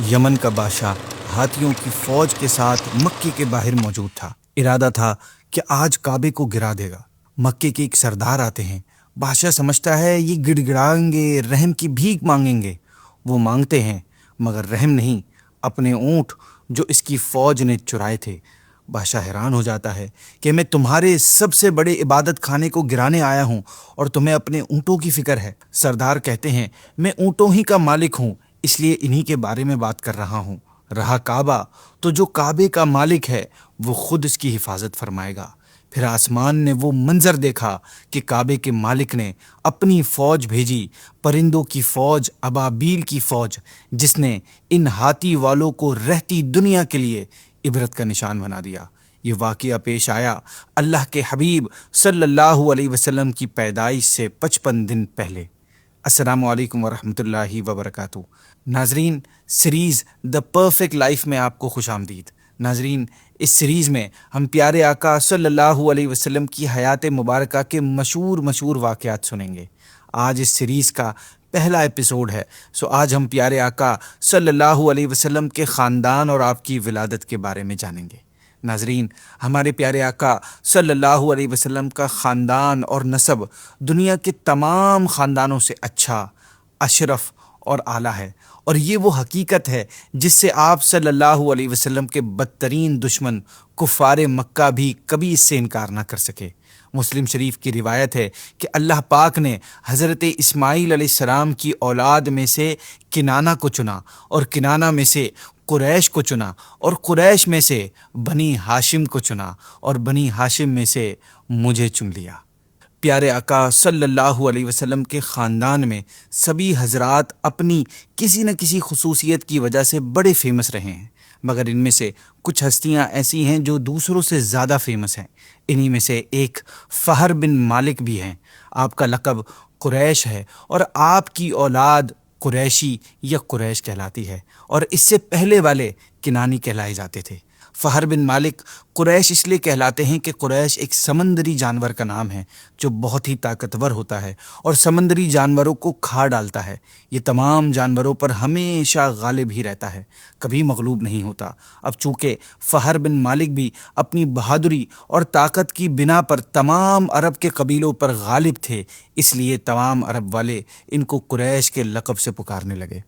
یمن کا بادشاہ ہاتھیوں کی فوج کے ساتھ مکے کے باہر موجود تھا۔ ارادہ تھا کہ آج کعبے کو گرا دے گا۔ مکے کے ایک سردار آتے ہیں۔ بادشاہ سمجھتا ہے یہ گڑ گڑائیں گے، رحم کی بھیک مانگیں گے۔ وہ مانگتے ہیں مگر رحم نہیں، اپنے اونٹ جو اس کی فوج نے چرائے تھے۔ بادشاہ حیران ہو جاتا ہے کہ میں تمہارے سب سے بڑے عبادت خانے کو گرانے آیا ہوں اور تمہیں اپنے اونٹوں کی فکر ہے۔ سردار کہتے ہیں میں اونٹوں ہی کا مالک ہوں، اس لیے انہی کے بارے میں بات کر رہا ہوں۔ رہا کعبہ تو جو کعبے کا مالک ہے وہ خود اس کی حفاظت فرمائے گا۔ پھر آسمان نے وہ منظر دیکھا کہ کعبے کے مالک نے اپنی فوج بھیجی، پرندوں کی فوج، ابابیل کی فوج، جس نے ان ہاتھی والوں کو رہتی دنیا کے لیے عبرت کا نشان بنا دیا۔ یہ واقعہ پیش آیا اللہ کے حبیب صلی اللہ علیہ وسلم کی پیدائش سے 55 دن پہلے۔ السلام علیکم ورحمۃ اللہ وبرکاتہ۔ ناظرین، سیریز دا پرفیکٹ لائف میں آپ کو خوش آمدید۔ ناظرین، اس سیریز میں ہم پیارے آقا صلی اللہ علیہ وسلم کی حیات مبارکہ کے مشہور واقعات سنیں گے۔ آج اس سیریز کا پہلا ایپیسوڈ ہے، آج ہم پیارے آقا صلی اللہ علیہ وسلم کے خاندان اور آپ کی ولادت کے بارے میں جانیں گے۔ ناظرین، ہمارے پیارے آقا صلی اللہ علیہ وسلم کا خاندان اور نسب دنیا کے تمام خاندانوں سے اچھا، اشرف اور اعلیٰ ہے، اور یہ وہ حقیقت ہے جس سے آپ صلی اللہ علیہ وسلم کے بدترین دشمن کفار مکہ بھی کبھی اس سے انکار نہ کر سکے۔ مسلم شریف کی روایت ہے کہ اللہ پاک نے حضرت اسماعیل علیہ السلام کی اولاد میں سے کنانہ کو چنا، اور کنانہ میں سے قریش کو چنا، اور قریش میں سے بنی ہاشم کو چنا، اور بنی ہاشم میں سے مجھے چن لیا۔ پیارے آقا صلی اللہ علیہ وسلم کے خاندان میں سبھی حضرات اپنی کسی نہ کسی خصوصیت کی وجہ سے بڑے فیمس رہے ہیں، مگر ان میں سے کچھ ہستیاں ایسی ہیں جو دوسروں سے زیادہ فیمس ہیں۔ انہی میں سے ایک فہر بن مالک بھی ہیں۔ آپ کا لقب قریش ہے اور آپ کی اولاد قریشی یا قریش کہلاتی ہے، اور اس سے پہلے والے کنانی کہلائے جاتے تھے۔ فہر بن مالک قریش اس لیے کہلاتے ہیں کہ قریش ایک سمندری جانور کا نام ہے جو بہت ہی طاقتور ہوتا ہے اور سمندری جانوروں کو کھا ڈالتا ہے۔ یہ تمام جانوروں پر ہمیشہ غالب ہی رہتا ہے، کبھی مغلوب نہیں ہوتا۔ اب چونکہ فہر بن مالک بھی اپنی بہادری اور طاقت کی بنا پر تمام عرب کے قبیلوں پر غالب تھے، اس لیے تمام عرب والے ان کو قریش کے لقب سے پکارنے لگے۔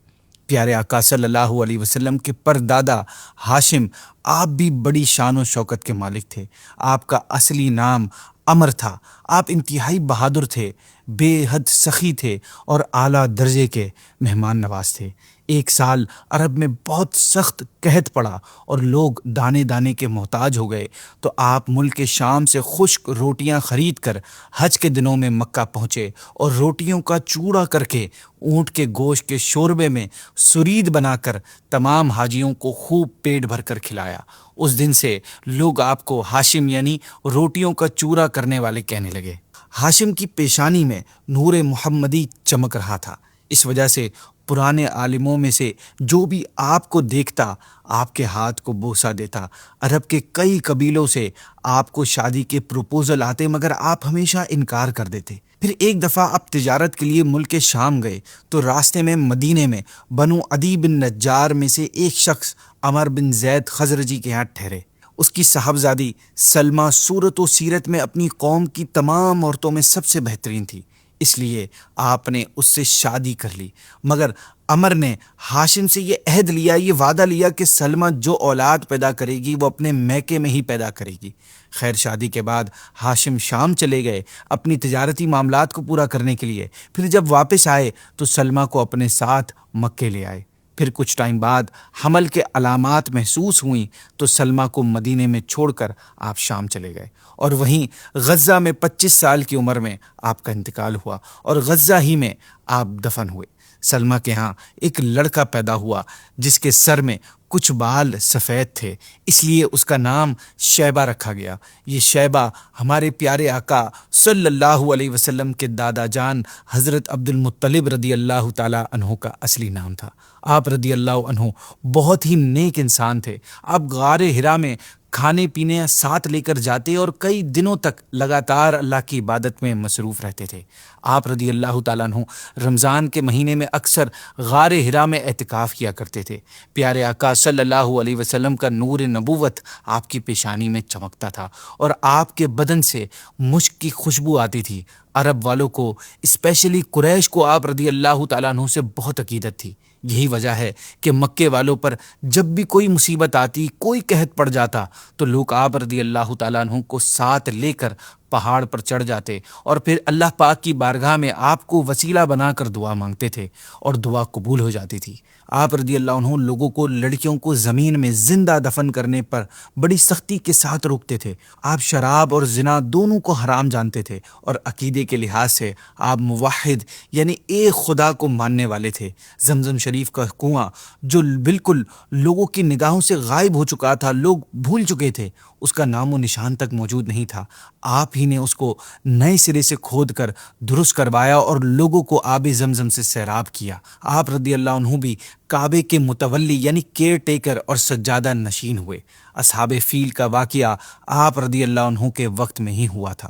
پیارے آقا صلی اللہ علیہ وسلم کے پردادا ہاشم آپ بھی بڑی شان و شوکت کے مالک تھے۔ آپ کا اصلی نام عمر تھا۔ آپ انتہائی بہادر تھے، بے حد سخی تھے اور اعلیٰ درجے کے مہمان نواز تھے۔ ایک سال عرب میں بہت سخت قحط پڑا اور لوگ دانے دانے کے محتاج ہو گئے، تو آپ ملک شام سے خشک روٹیاں خرید کر حج کے دنوں میں مکہ پہنچے اور روٹیوں کا چوڑا کر کے اونٹ کے گوشت کے شوربے میں سرید بنا کر تمام حاجیوں کو خوب پیٹ بھر کر کھلایا۔ اس دن سے لوگ آپ کو ہاشم یعنی روٹیوں کا چورا کرنے والے کہنے لگے۔ ہاشم کی پیشانی میں نور محمدی چمک رہا تھا، اس وجہ سے پرانے عالموں میں سے جو بھی آپ کو دیکھتا آپ کے ہاتھ کو بوسہ دیتا۔ عرب کے کئی قبیلوں سے آپ کو شادی کے پروپوزل آتے، مگر آپ ہمیشہ انکار کر دیتے۔ پھر ایک دفعہ آپ تجارت کے لیے ملک شام گئے تو راستے میں مدینے میں بنو عدی بن نجار میں سے ایک شخص عمر بن زید خزرجی کے ہاں ٹھہرے۔ اس کی صاحبزادی سلمہ صورت و سیرت میں اپنی قوم کی تمام عورتوں میں سب سے بہترین تھی، اس لیے آپ نے اس سے شادی کر لی، مگر عمر نے ہاشم سے یہ عہد لیا، یہ وعدہ لیا کہ سلمہ جو اولاد پیدا کرے گی وہ اپنے میکے میں ہی پیدا کرے گی۔ خیر، شادی کے بعد ہاشم شام چلے گئے اپنی تجارتی معاملات کو پورا کرنے کے لیے۔ پھر جب واپس آئے تو سلمہ کو اپنے ساتھ مکے لے آئے۔ پھر کچھ ٹائم بعد حمل کے علامات محسوس ہوئیں تو سلمہ کو مدینے میں چھوڑ کر آپ شام چلے گئے، اور وہیں غزہ میں 25 سال کی عمر میں آپ کا انتقال ہوا اور غزہ ہی میں آپ دفن ہوئے۔ سلمہ کے ہاں ایک لڑکا پیدا ہوا جس کے سر میں کچھ بال سفید تھے، اس لیے اس کا نام شیبہ رکھا گیا۔ یہ شیبہ ہمارے پیارے آقا صلی اللہ علیہ وسلم کے دادا جان حضرت عبد المطلب رضی اللہ تعالیٰ عنہ کا اصلی نام تھا۔ آپ رضی اللہ عنہ بہت ہی نیک انسان تھے۔ آپ غار ہرا میں کھانے پینے ساتھ لے کر جاتے اور کئی دنوں تک لگاتار اللہ کی عبادت میں مصروف رہتے تھے۔ آپ رضی اللہ تعالیٰ عنہ رمضان کے مہینے میں اکثر غار ہرا میں اعتکاف کیا کرتے تھے۔ پیارے آقا صلی اللہ علیہ وسلم کا نور نبوت آپ کی پیشانی میں چمکتا تھا اور آپ کے بدن سے مشک کی خوشبو آتی تھی۔ عرب والوں کو اسپیشلی قریش کو آپ رضی اللہ تعالیٰ عنہ سے بہت عقیدت تھی۔ یہی وجہ ہے کہ مکے والوں پر جب بھی کوئی مصیبت آتی، کوئی قحط پڑ جاتا، تو لوگ آپ رضی اللہ تعالیٰ عنہ کو ساتھ لے کر پہاڑ پر چڑھ جاتے اور پھر اللہ پاک کی بارگاہ میں آپ کو وسیلہ بنا کر دعا مانگتے تھے اور دعا قبول ہو جاتی تھی۔ آپ رضی اللہ عنہ لوگوں کو لڑکیوں کو زمین میں زندہ دفن کرنے پر بڑی سختی کے ساتھ روکتے تھے۔ آپ شراب اور زنا دونوں کو حرام جانتے تھے اور عقیدے کے لحاظ سے آپ موحد یعنی ایک خدا کو ماننے والے تھے۔ زمزم شریف کا کنواں جو بالکل لوگوں کی نگاہوں سے غائب ہو چکا تھا، لوگ بھول چکے تھے، اس کا نام و نشان تک موجود نہیں تھا، آپ ہی نے اس کو نئے سرے سے کھود کر درست کروایا اور لوگوں کو آب زمزم سے سیراب کیا۔ آپ رضی اللہ عنہ بھی کعبے کے متولی یعنی کیئر ٹیکر اور سجادہ نشین ہوئے۔ اصحاب فیل کا واقعہ آپ رضی اللہ عنہ کے وقت میں ہی ہوا تھا۔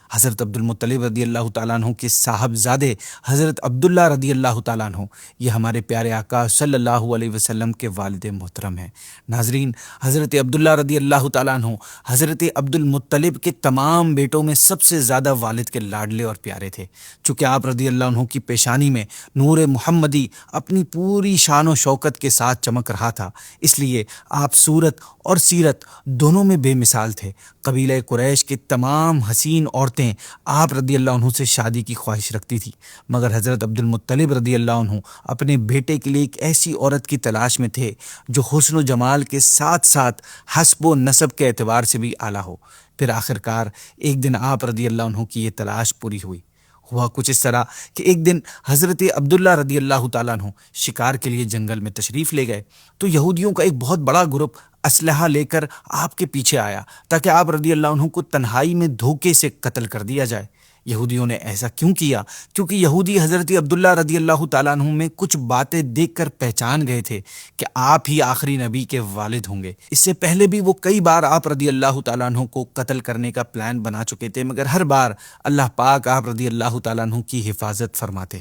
حضرت عبد المطلب رضی اللہ تعالیٰ عنہ کے صاحبزادے حضرت عبداللہ رضی اللہ تعالیٰ عنہ یہ ہمارے پیارے آقا صلی اللہ علیہ وسلم کے والد محترم ہیں۔ ناظرین، حضرت عبداللہ رضی اللہ تعالیٰ عنہ حضرت عبد المطلب کے تمام بیٹوں میں سب سے زیادہ والد کے لاڈلے اور پیارے تھے۔ چونکہ آپ رضی اللہ عنہ کی پیشانی میں نور محمدی اپنی پوری شان و شوکت کے ساتھ چمک رہا تھا، اس لیے آپ صورت اور سیرت دونوں میں بے مثال تھے۔ قبیلہ قریش کے تمام حسین عورتیں آپ رضی اللہ عنہ سے شادی کی خواہش رکھتی تھی، مگر حضرت عبد المطلب رضی اللہ عنہ اپنے بیٹے کے لیے ایک ایسی عورت کی تلاش میں تھے جو حسن و جمال کے ساتھ ساتھ حسب و نسب کے اعتبار سے بھی اعلیٰ ہو۔ پھر آخرکار ایک دن آپ رضی اللہ عنہ کی یہ تلاش پوری ہوئی۔ ہوا کچھ اس طرح کہ ایک دن حضرت عبداللہ رضی اللہ تعالیٰ عنہ شکار کے لیے جنگل میں تشریف لے گئے تو یہودیوں کا ایک بہت بڑا گروپ اسلحہ لے کر آپ کے پیچھے آیا تاکہ آپ رضی اللہ عنہ کو تنہائی میں دھوکے سے قتل کر دیا جائے۔ یہودیوں نے ایسا کیوں کیا؟ کیونکہ یہودی حضرت عبداللہ رضی اللہ تعالیٰ عنہ میں کچھ باتیں دیکھ کر پہچان گئے تھے کہ آپ ہی آخری نبی کے والد ہوں گے۔ اس سے پہلے بھی وہ کئی بار آپ رضی اللہ تعالیٰ عنہ کو قتل کرنے کا پلان بنا چکے تھے، مگر ہر بار اللہ پاک آپ رضی اللہ تعالیٰ عنہ کی حفاظت فرماتے۔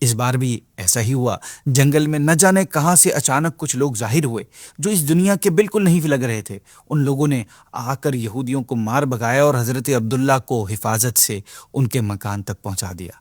اس بار بھی ایسا ہی ہوا۔ جنگل میں نہ جانے کہاں سے اچانک کچھ لوگ ظاہر ہوئے جو اس دنیا کے بالکل نہیں لگ رہے تھے۔ ان لوگوں نے آ کر یہودیوں کو مار بھگایا اور حضرت عبداللہ کو حفاظت سے ان کے مکان تک پہنچا دیا۔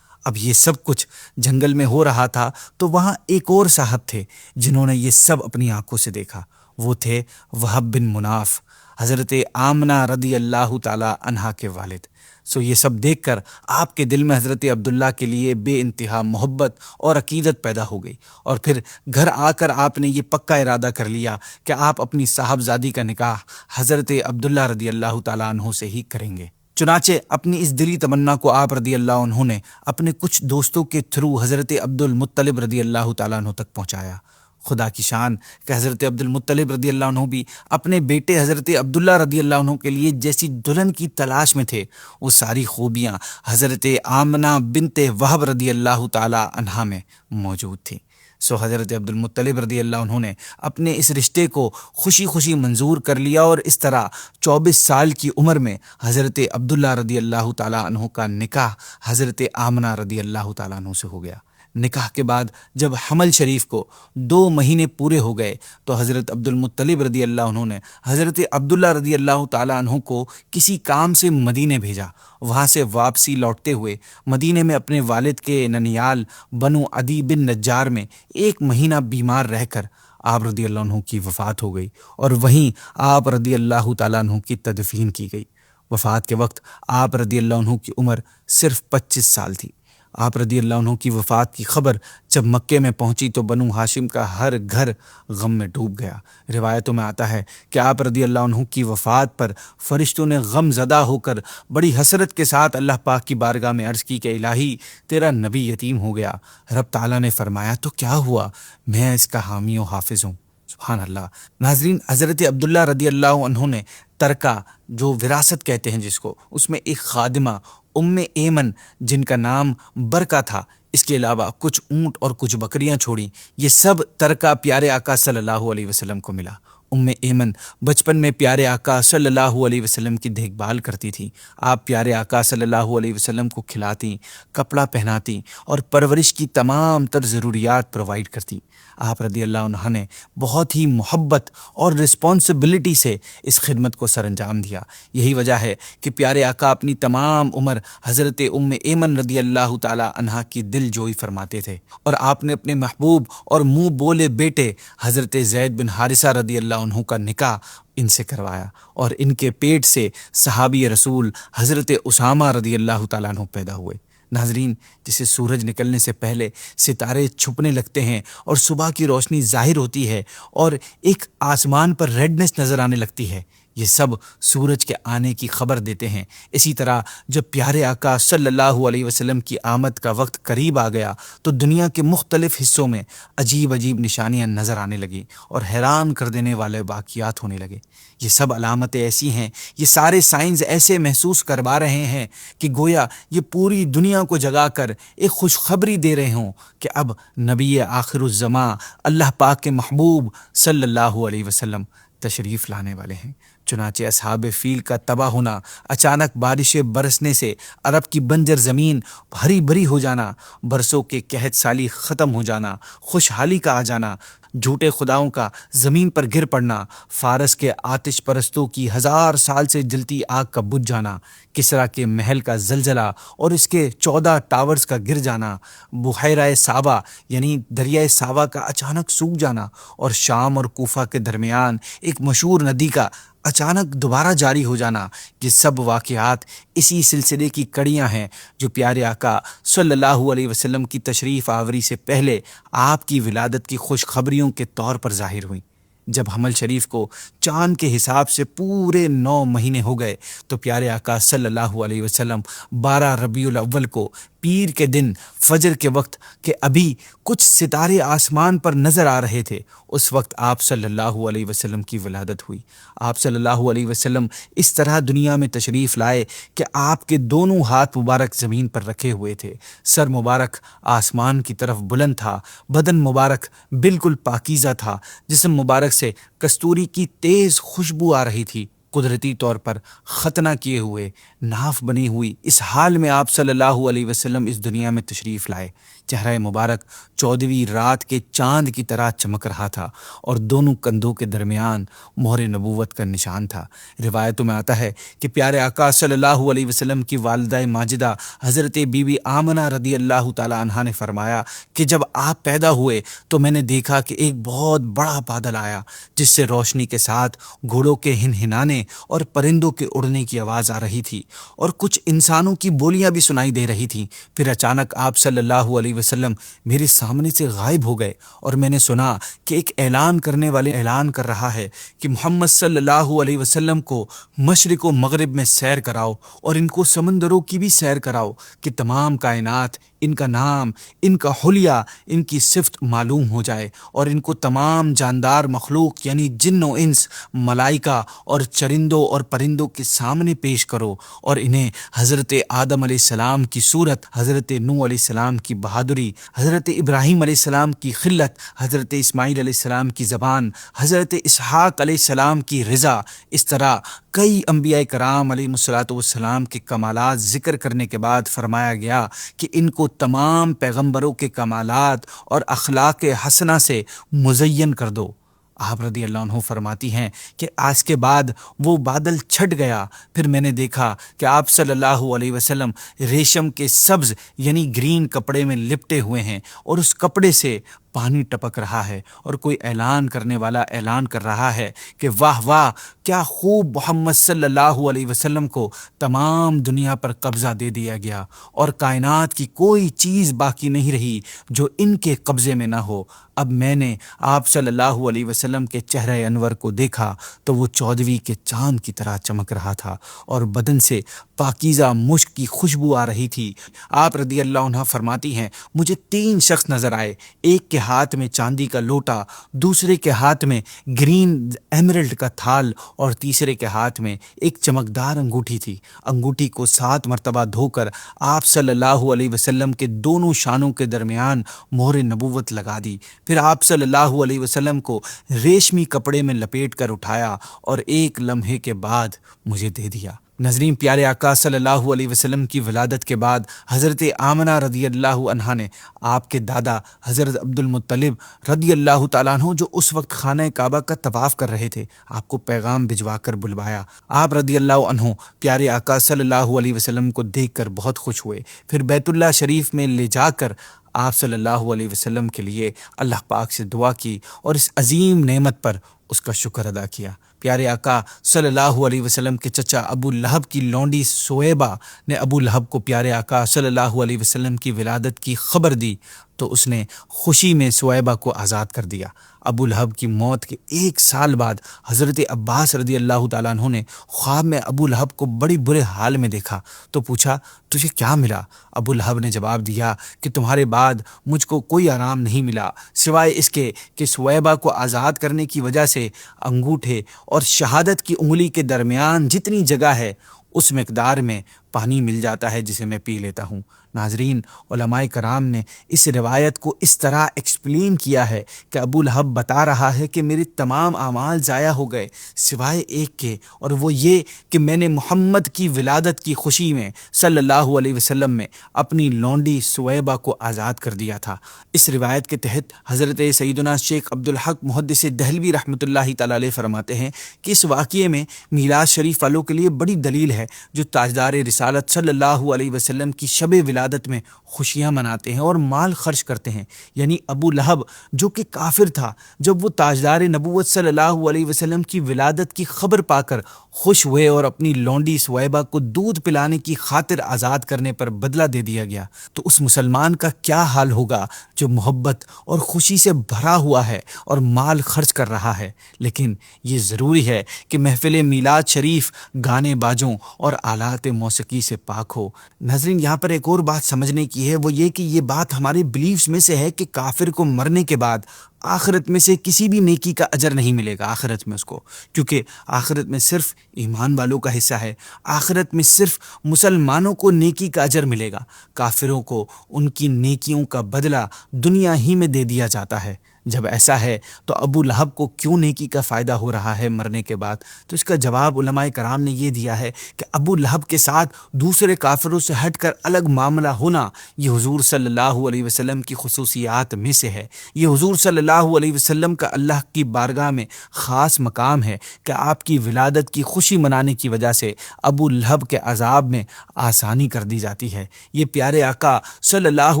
اب یہ سب کچھ جنگل میں ہو رہا تھا تو وہاں ایک اور صاحب تھے جنہوں نے یہ سب اپنی آنکھوں سے دیکھا۔ وہ تھے وہب بن مناف، حضرت آمنہ رضی اللہ تعالی عنہا کے والد۔ یہ سب دیکھ کر آپ کے دل میں حضرت عبداللہ کے لیے بے انتہا محبت اور عقیدت پیدا ہو گئی، اور پھر گھر آ کر آپ نے یہ پکا ارادہ کر لیا کہ آپ اپنی صاحبزادی کا نکاح حضرت عبداللہ رضی اللہ تعالیٰ عنہ سے ہی کریں گے۔ چنانچہ اپنی اس دلی تمنا کو آپ رضی اللہ عنہ نے اپنے کچھ دوستوں کے تھرو حضرت عبد المطلب رضی اللہ تعالیٰ عنہ تک پہنچایا۔ خدا کی شان کہ حضرت عبد المطلب رضی اللہ عنہ بھی اپنے بیٹے حضرت عبداللہ رضی اللہ عنہ کے لیے جیسی دلہن کی تلاش میں تھے، وہ ساری خوبیاں حضرت آمنہ بنت وہب رضی اللہ تعالی عنہا میں موجود تھیں۔ حضرت عبد المطلب رضی اللہ عنہ نے اپنے اس رشتے کو خوشی خوشی منظور کر لیا اور اس طرح 24 سال کی عمر میں حضرت عبداللہ رضی اللہ تعالیٰ عنہ کا نکاح حضرت آمنہ رضی اللہ تعالیٰ عنہ سے ہو گیا۔ نکاح کے بعد جب حمل شریف کو 2 مہینے پورے ہو گئے تو حضرت عبد المطلب رضی اللہ عنہ نے حضرت عبداللہ رضی اللہ تعالیٰ عنہ کو کسی کام سے مدینے بھیجا۔ وہاں سے واپسی لوٹتے ہوئے مدینے میں اپنے والد کے ننیال بنو عدی بن نجار میں 1 مہینہ بیمار رہ کر آپ رضی اللہ عنہ کی وفات ہو گئی اور وہیں آپ رضی اللہ تعالیٰ عنہ کی تدفین کی گئی۔ وفات کے وقت آپ رضی اللہ عنہ کی عمر صرف 25 سال تھی۔ آپ رضی اللہ عنہ کی وفات کی خبر جب مکے میں پہنچی تو بنو ہاشم کا ہر گھر غم میں ڈوب گیا۔ روایتوں میں آتا ہے کہ آپ رضی اللہ عنہ کی وفات پر فرشتوں نے غم زدہ ہو کر بڑی حسرت کے ساتھ اللہ پاک کی بارگاہ میں عرض کی کہ الہی تیرا نبی یتیم ہو گیا۔ رب تعالیٰ نے فرمایا تو کیا ہوا، میں اس کا حامی و حافظ ہوں۔ سبحان اللہ۔ ناظرین، حضرت عبداللہ رضی اللہ عنہ نے ترکہ جو وراثت کہتے ہیں جس کو، اس میں ایک خادمہ ام ایمن جن کا نام برکہ تھا، اس کے علاوہ کچھ اونٹ اور کچھ بکریاں چھوڑیں۔ یہ سب ترکہ پیارے آقا صلی اللہ علیہ وسلم کو ملا۔ ایمن بچپن میں پیارے آقا صلی اللہ علیہ وسلم کی دیکھ بھال کرتی تھی۔ آپ پیارے آقا صلی اللہ علیہ وسلم کو کھلاتی، کپڑا پہناتی اور پرورش کی تمام تر ضروریات پرووائڈ کرتی۔ آپ رضی اللہ عنہ نے بہت ہی محبت اور رسپانسبلٹی سے اس خدمت کو سر انجام دیا۔ یہی وجہ ہے کہ پیارے آقا اپنی تمام عمر حضرت ایمن رضی اللہ تعالی عنہا کی دل جوئی فرماتے تھے، اور آپ نے اپنے محبوب اور منہ بولے بیٹے حضرت زید بن حارثہ رضی اللہ عنہ کا نکاح ان سے کروایا، اور ان کے پیٹ سے صحابی رسول حضرت اسامہ رضی اللہ تعالیٰ عنہ پیدا ہوئے۔ ناظرین، جسے سورج نکلنے سے پہلے ستارے چھپنے لگتے ہیں اور صبح کی روشنی ظاہر ہوتی ہے اور ایک آسمان پر ریڈنس نظر آنے لگتی ہے، یہ سب سورج کے آنے کی خبر دیتے ہیں۔ اسی طرح جب پیارے آقا صلی اللہ علیہ وسلم کی آمد کا وقت قریب آ گیا تو دنیا کے مختلف حصوں میں عجیب عجیب نشانیاں نظر آنے لگیں اور حیران کر دینے والے واقعات ہونے لگے۔ یہ سب علامتیں ایسی ہیں، یہ سارے سائنز ایسے محسوس کروا رہے ہیں کہ گویا یہ پوری دنیا کو جگا کر ایک خوشخبری دے رہے ہوں کہ اب نبی آخر الزماں اللہ پاک کے محبوب صلی اللہ علیہ وسلم تشریف لانے والے ہیں۔ چنانچہ اصحاب فیل کا تباہ ہونا، اچانک بارشیں برسنے سے عرب کی بنجر زمین ہری بھری ہو جانا، برسوں کے قحط سالی ختم ہو جانا، خوشحالی کا آ جانا، جھوٹے خداؤں کا زمین پر گر پڑنا، فارس کے آتش پرستوں کی 1000 سال سے جلتی آگ کا بجھ جانا، کسریٰ کے محل کا زلزلہ اور اس کے 14 ٹاورز کا گر جانا، بحیرہ ساوا یعنی دریائے ساوا کا اچانک سوکھ جانا، اور شام اور کوفہ کے درمیان ایک مشہور ندی کا اچانک دوبارہ جاری ہو جانا، یہ سب واقعات اسی سلسلے کی کڑیاں ہیں جو پیارے آقا صلی اللہ علیہ وسلم کی تشریف آوری سے پہلے آپ کی ولادت کی خوشخبریوں کے طور پر ظاہر ہوئیں۔ جب حمل شریف کو چاند کے حساب سے پورے 9 مہینے ہو گئے تو پیارے آقا صلی اللہ علیہ وسلم 12 ربیع الاول کو پیر کے دن فجر کے وقت کہ ابھی کچھ ستارے آسمان پر نظر آ رہے تھے، اس وقت آپ صلی اللہ علیہ وسلم کی ولادت ہوئی۔ آپ صلی اللہ علیہ وسلم اس طرح دنیا میں تشریف لائے کہ آپ کے دونوں ہاتھ مبارک زمین پر رکھے ہوئے تھے، سر مبارک آسمان کی طرف بلند تھا، بدن مبارک بالکل پاکیزہ تھا، جسم مبارک سے کستوری کی تیز خوشبو آ رہی تھی، قدرتی طور پر ختنہ کیے ہوئے، ناف بنی ہوئی، اس حال میں آپ صلی اللہ علیہ وسلم اس دنیا میں تشریف لائے۔ چہرہ مبارک 14ویں رات کے چاند کی طرح چمک رہا تھا اور دونوں کندھوں کے درمیان مہر نبوت کا نشان تھا۔ روایتوں میں آتا ہے کہ پیارے آقا صلی اللہ علیہ وسلم کی والدہ ماجدہ حضرت بی بی آمنہ رضی اللہ تعالی عنہا نے فرمایا کہ جب آپ پیدا ہوئے تو میں نے دیکھا کہ ایک بہت بڑا بادل آیا جس سے روشنی کے ساتھ گھوڑوں کے ہنہنانے اور پرندوں کے اڑنے کی آواز آ رہی تھی اور کچھ انسانوں کی بولیاں بھی سنائی دے رہی تھیں۔ پھر اچانک آپ صلی اللہ علیہ وسلم میرے سامنے سے غائب ہو گئے اور میں نے سنا کہ ایک اعلان کرنے والے اعلان کر رہا ہے کہ محمد صلی اللہ علیہ وسلم کو مشرق و مغرب میں سیر کراؤ اور ان کو سمندروں کی بھی سیر کراؤ کہ تمام کائنات ان کا نام، ان کا حلیہ، ان کی صفت معلوم ہو جائے، اور ان کو تمام جاندار مخلوق یعنی جن و انس، ملائکہ اور چرندوں اور پرندوں کے سامنے پیش کرو، اور انہیں حضرت آدم علیہ السلام کی صورت، حضرت نوح علیہ السلام کی بہادری، حضرت ابراہیم علیہ السلام کی خلت، حضرت اسماعیل علیہ السلام کی زبان، حضرت اسحاق علیہ السلام کی رضا، اس طرح کئی انبیاء کرام علیہ السلام کے کمالات ذکر کرنے کے بعد فرمایا گیا کہ ان کو تمام پیغمبروں کے کمالات اور اخلاق حسنہ سے مزین کر دو۔ آپ رضی اللہ عنہ فرماتی ہیں کہ آج کے بعد وہ بادل چھٹ گیا، پھر میں نے دیکھا کہ آپ صلی اللہ علیہ وسلم ریشم کے سبز یعنی گرین کپڑے میں لپٹے ہوئے ہیں اور اس کپڑے سے پانی ٹپک رہا ہے، اور کوئی اعلان کرنے والا اعلان کر رہا ہے کہ واہ واہ، کیا خوب محمد صلی اللہ علیہ وسلم کو تمام دنیا پر قبضہ دے دیا گیا اور کائنات کی کوئی چیز باقی نہیں رہی جو ان کے قبضے میں نہ ہو۔ اب میں نے آپ صلی اللہ علیہ وسلم کے چہرہ انور کو دیکھا تو وہ 14ویں کے چاند کی طرح چمک رہا تھا اور بدن سے پاکیزہ مشک کی خوشبو آ رہی تھی۔ آپ رضی اللہ عنہ فرماتی ہیں مجھے 3 شخص نظر آئے، ایک کے ہاتھ میں چاندی کا لوٹا، دوسرے کے ہاتھ میں گرین ایمرلڈ کا تھال اور تیسرے کے ہاتھ میں ایک چمکدار انگوٹھی تھی۔ انگوٹھی کو 7 مرتبہ دھو کر آپ صلی اللہ علیہ وسلم کے دونوں شانوں کے درمیان مہر نبوت لگا دی۔ پھر آپ صلی اللہ علیہ وسلم کو ریشمی کپڑے میں لپیٹ کر اٹھایا اور ایک لمحے کے بعد مجھے دے دیا۔ ناظرین، پیارے آقا صلی اللہ علیہ وسلم کی ولادت کے بعد حضرت آمنہ رضی اللہ عنہا نے آپ کے دادا حضرت عبد المطلب رضی اللہ تعالیٰ عنہ، جو اس وقت خانہ کعبہ کا طواف کر رہے تھے، آپ کو پیغام بھجوا کر بلوایا۔ آپ رضی اللہ عنہ پیارے آقا صلی اللہ علیہ وسلم کو دیکھ کر بہت خوش ہوئے۔ پھر بیت اللہ شریف میں لے جا کر آپ صلی اللہ علیہ وسلم کے لیے اللہ پاک سے دعا کی اور اس عظیم نعمت پر اس کا شکر ادا کیا۔ پیارے آقا صلی اللہ علیہ وسلم کے چچا ابو لہب کی لونڈی سویبہ نے ابو لہب کو پیارے آقا صلی اللہ علیہ وسلم کی ولادت کی خبر دی تو اس نے خوشی میں سویبہ کو آزاد کر دیا۔ ابو لہب کی موت کے 1 سال بعد حضرت عباس رضی اللہ تعالیٰ عنہ نے خواب میں ابو لہب کو بڑی برے حال میں دیکھا تو پوچھا، تجھے کیا ملا؟ ابو لہب نے جواب دیا کہ تمہارے بعد مجھ کو کوئی آرام نہیں ملا سوائے اس کے کہ سویبہ کو آزاد کرنے کی وجہ سے انگوٹھے اور شہادت کی انگلی کے درمیان جتنی جگہ ہے اس مقدار میں پانی مل جاتا ہے جسے میں پی لیتا ہوں۔ ناظرین، علماء کرام نے اس روایت کو اس طرح ایکسپلین کیا ہے کہ ابو لہب بتا رہا ہے کہ میرے تمام اعمال ضائع ہو گئے سوائے ایک کے، اور وہ یہ کہ میں نے محمد کی ولادت کی خوشی میں صلی اللہ علیہ وسلم میں اپنی لونڈی سویبہ کو آزاد کر دیا تھا۔ اس روایت کے تحت حضرت سیدنا شیخ عبدالحق محدث دہلوی رحمۃ اللہ تعالی علیہ فرماتے ہیں کہ اس واقعے میں میلاد شریف والوں کے لیے بڑی دلیل ہے جو تاجدار رسالت صلی اللہ علیہ وسلم کی شب ولادت میں خوشیاں مناتے ہیں اور مال خرچ کرتے ہیں۔ یعنی ابو لہب جو کہ کافر تھا، جب وہ تاجدار نبوت صلی اللہ علیہ وسلم کی ولادت کی خبر پا کر خوش ہوئے اور اپنی لونڈی سویبہ کو دودھ پلانے کی خاطر آزاد کرنے پر بدلہ دے دیا گیا، تو اس مسلمان کا کیا حال ہوگا جو محبت اور خوشی سے بھرا ہوا ہے اور مال خرچ کر رہا ہے۔ لیکن یہ ضروری ہے کہ محفل میلاد شریف گانے باجوں اور آلات موسیقی سے پاک ہو۔ ناظرین، یہاں پر ایک اور بات سمجھنے کی ہے، وہ یہ کہ یہ بات ہمارے بلیفز میں سے ہے کہ کافر کو مرنے کے بعد آخرت میں سے کسی بھی نیکی کا اجر نہیں ملے گا آخرت میں اس کو، کیونکہ آخرت میں صرف ایمان والوں کا حصہ ہے۔ آخرت میں صرف مسلمانوں کو نیکی کا اجر ملے گا، کافروں کو ان کی نیکیوں کا بدلہ دنیا ہی میں دے دیا جاتا ہے۔ جب ایسا ہے تو ابو لہب کو کیوں نیکی کا فائدہ ہو رہا ہے مرنے کے بعد؟ تو اس کا جواب علماء کرام نے یہ دیا ہے کہ ابو لہب کے ساتھ دوسرے کافروں سے ہٹ کر الگ معاملہ ہونا یہ حضور صلی اللہ علیہ وسلم کی خصوصیات میں سے ہے۔ یہ حضور صلی اللہ علیہ وسلم کا اللہ کی بارگاہ میں خاص مقام ہے کہ آپ کی ولادت کی خوشی منانے کی وجہ سے ابو لہب کے عذاب میں آسانی کر دی جاتی ہے۔ یہ پیارے آقا صلی اللہ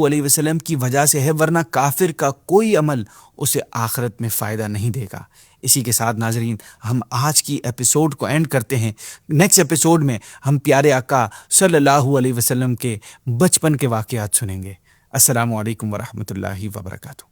علیہ وسلم کی وجہ سے ہے، ورنہ کافر کا کوئی عمل اسے آخرت میں فائدہ نہیں دے گا۔ اسی کے ساتھ ناظرین، ہم آج کی ایپیسوڈ کو اینڈ کرتے ہیں۔ نیکسٹ ایپیسوڈ میں ہم پیارے آقا صلی اللہ علیہ وسلم کے بچپن کے واقعات سنیں گے۔ السلام علیکم ورحمۃ اللہ وبرکاتہ۔